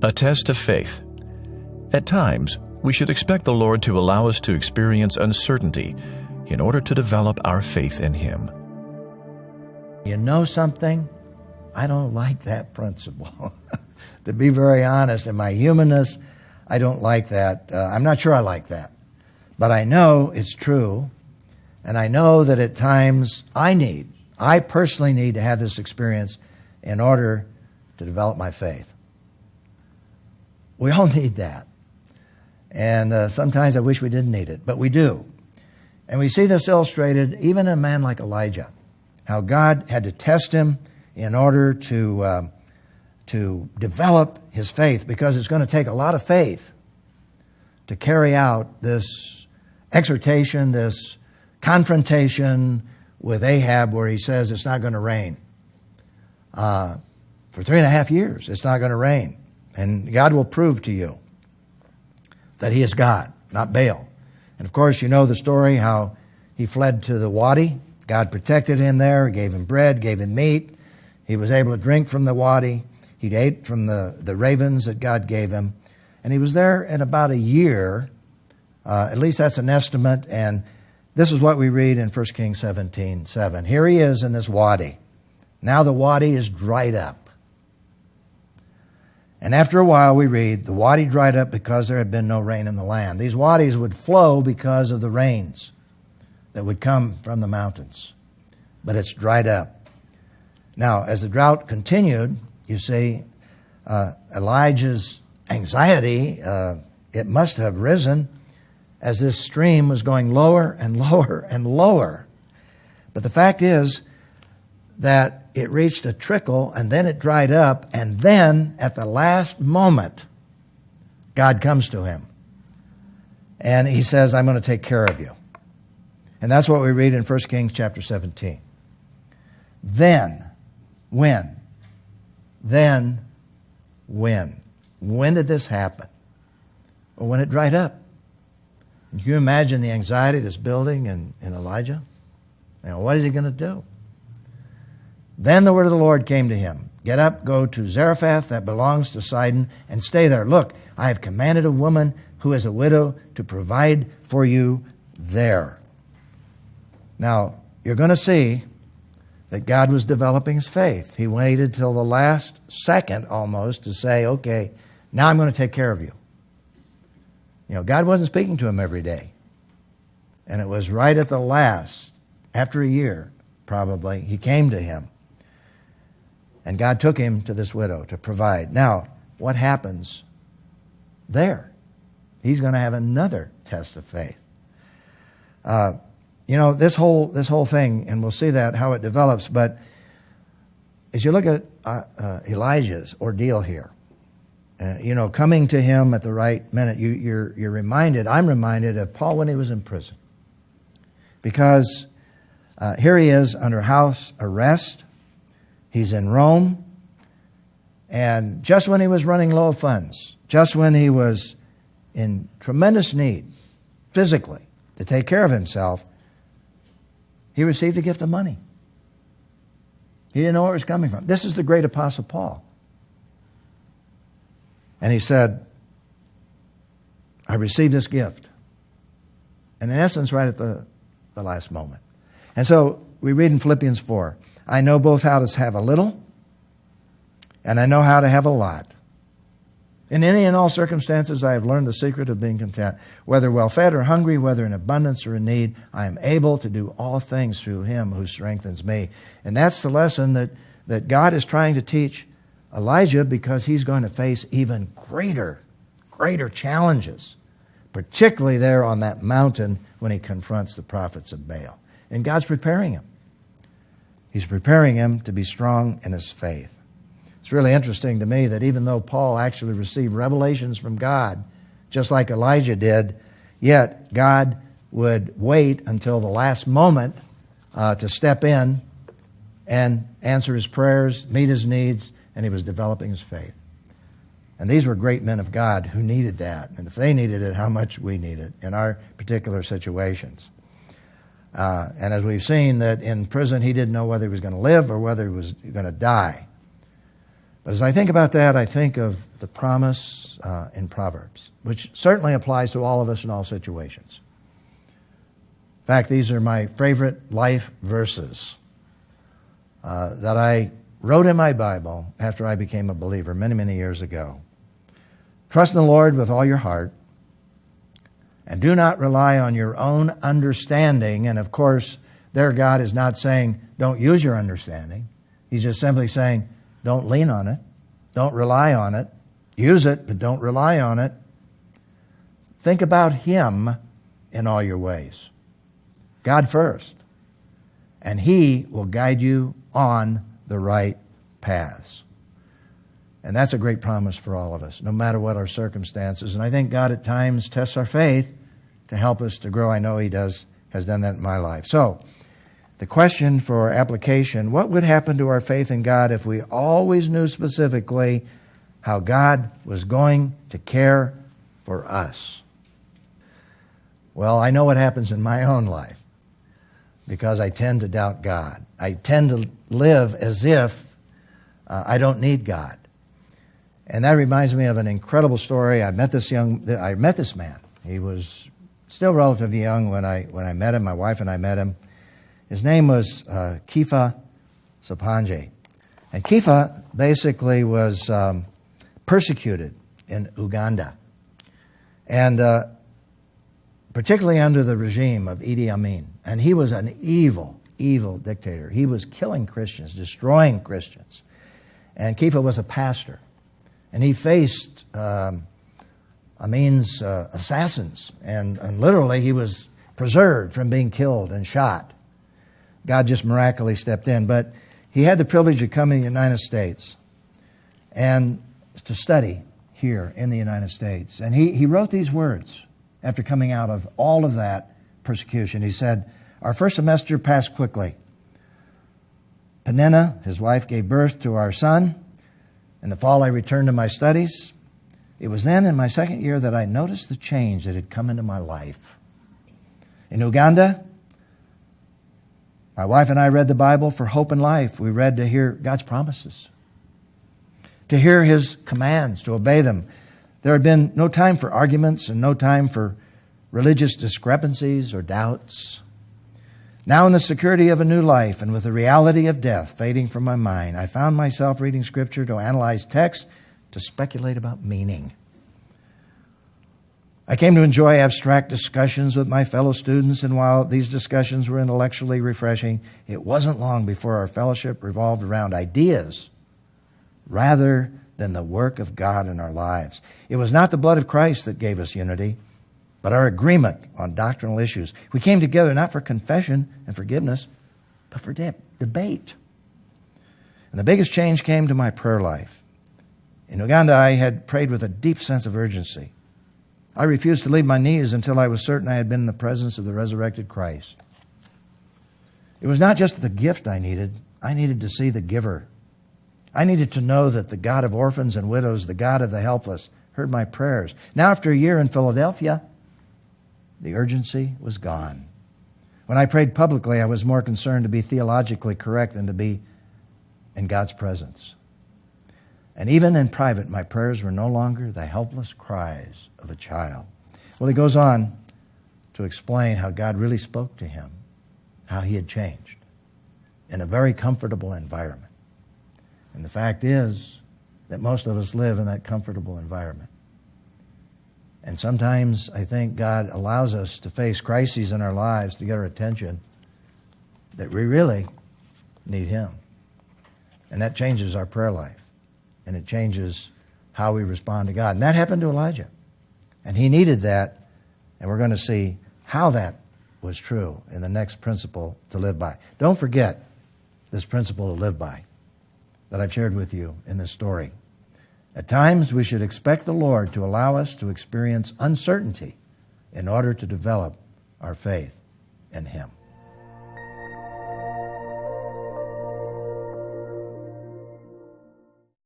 A test of faith. At times, we should expect the Lord to allow us to experience uncertainty in order to develop our faith in Him. You know something? I don't like that principle. To be very honest, in my humanness, I don't like that. I'm not sure I like that. But I know it's true, and I know that at times I personally need to have this experience in order to develop my faith. We all need that. And sometimes I wish we didn't need it, but we do. And we see this illustrated even in a man like Elijah, how God had to test him in order to develop his faith, because it's going to take a lot of faith to carry out this exhortation, this confrontation with Ahab, where he says it's not going to rain. For 3.5 years, it's not going to rain. And God will prove to you that He is God, not Baal. And of course, you know the story, how he fled to the wadi. God protected him there, gave him bread, gave him meat. He was able to drink from the wadi. He ate from the ravens that God gave him. And he was there in about a year. At least that's an estimate. And this is what we read in 1 Kings 17:7. Here he is in this wadi. Now the wadi is dried up. And after a while, we read, the wadi dried up because there had been no rain in the land. These wadis would flow because of the rains that would come from the mountains. But it's dried up. Now, as the drought continued, you see, Elijah's anxiety, it must have risen as this stream was going lower and lower and lower. But the fact is that it reached a trickle, and then it dried up, and then at the last moment, God comes to him. And He says, I'm going to take care of you. And that's what we read in 1 Kings chapter 17. Then, when? Then, when? When did this happen? Well, when it dried up. Can you imagine the anxiety that's building in Elijah? You know, what is he going to do? Then the word of the Lord came to him. Get up, go to Zarephath that belongs to Sidon, and stay there. Look, I have commanded a woman who is a widow to provide for you there. Now, you're going to see that God was developing his faith. He waited till the last second almost to say, okay, now I'm going to take care of you. You know, God wasn't speaking to him every day. And it was right at the last, after a year probably, he came to him. And God took him to this widow to provide. Now, what happens there? He's going to have another test of faith. You know, this whole thing, and we'll see that, how it develops, but as you look at Elijah's ordeal here, you know, coming to him at the right minute, you're reminded, I'm reminded of Paul when he was in prison. Because here he is under house arrest. He's in Rome. And just when he was running low of funds, just when he was in tremendous need physically to take care of himself, he received a gift of money. He didn't know where it was coming from. This is the great Apostle Paul. And he said, I received this gift. And in essence, right at the last moment. And so we read in Philippians 4, I know both how to have a little and I know how to have a lot. In any and all circumstances, I have learned the secret of being content. Whether well-fed or hungry, whether in abundance or in need, I am able to do all things through Him who strengthens me. And that's the lesson that God is trying to teach Elijah, because he's going to face even greater challenges, particularly there on that mountain when he confronts the prophets of Baal. And God's preparing him. He's preparing him to be strong in his faith. It's really interesting to me that even though Paul actually received revelations from God, just like Elijah did, yet God would wait until the last moment to step in and answer his prayers, meet his needs, and he was developing his faith. And these were great men of God who needed that. And if they needed it, how much we need it in our particular situations. And as we've seen, that in prison he didn't know whether he was going to live or whether he was going to die. But as I think about that, I think of the promise in Proverbs, which certainly applies to all of us in all situations. In fact, these are my favorite life verses that I wrote in my Bible after I became a believer many, many years ago. Trust in the Lord with all your heart, and do not rely on your own understanding. And of course, there God is not saying, don't use your understanding. He's just simply saying, don't lean on it. Don't rely on it. Use it, but don't rely on it. Think about Him in all your ways. God first. And He will guide you on the right paths. And that's a great promise for all of us, no matter what our circumstances. And I think God at times tests our faith to help us to grow. I know He has done that in my life. So, the question for application, what would happen to our faith in God if we always knew specifically how God was going to care for us? Well, I know what happens in my own life because I tend to doubt God. I tend to live as if I don't need God. And that reminds me of an incredible story. I met this man. He was still relatively young when I met him. My wife and I met him. His name was Kepha Sapanje. And Kepha basically was persecuted in Uganda. And particularly under the regime of Idi Amin. And he was an evil, evil dictator. He was killing Christians, destroying Christians. And Kepha was a pastor. And he faced Amin's assassins. And literally he was preserved from being killed and shot. God just miraculously stepped in. But he had the privilege of coming to the United States and to study here in the United States. And he wrote these words after coming out of all of that persecution. He said, "Our first semester passed quickly. Penina, his wife, gave birth to our son. In the fall, I returned to my studies. It was then in my second year that I noticed the change that had come into my life. In Uganda, my wife and I read the Bible for hope and life. We read to hear God's promises, to hear His commands, to obey them. There had been no time for arguments and no time for religious discrepancies or doubts. Now in the security of a new life and with the reality of death fading from my mind, I found myself reading Scripture to analyze text, to speculate about meaning. I came to enjoy abstract discussions with my fellow students, and while these discussions were intellectually refreshing, it wasn't long before our fellowship revolved around ideas rather than the work of God in our lives. It was not the blood of Christ that gave us unity, but our agreement on doctrinal issues. We came together not for confession and forgiveness, but for debate. And the biggest change came to my prayer life. In Uganda, I had prayed with a deep sense of urgency. I refused to leave my knees until I was certain I had been in the presence of the resurrected Christ. It was not just the gift I needed to see the giver. I needed to know that the God of orphans and widows, the God of the helpless, heard my prayers. Now, after a year in Philadelphia, the urgency was gone. When I prayed publicly, I was more concerned to be theologically correct than to be in God's presence. And even in private, my prayers were no longer the helpless cries of a child. Well, he goes on to explain how God really spoke to him, how he had changed in a very comfortable environment. And the fact is that most of us live in that comfortable environment. And sometimes I think God allows us to face crises in our lives to get our attention that we really need Him. And that changes our prayer life. And it changes how we respond to God. And that happened to Elijah. And he needed that. And we're going to see how that was true in the next principle to live by. Don't forget this principle to live by that I've shared with you in this story. At times, we should expect the Lord to allow us to experience uncertainty in order to develop our faith in Him.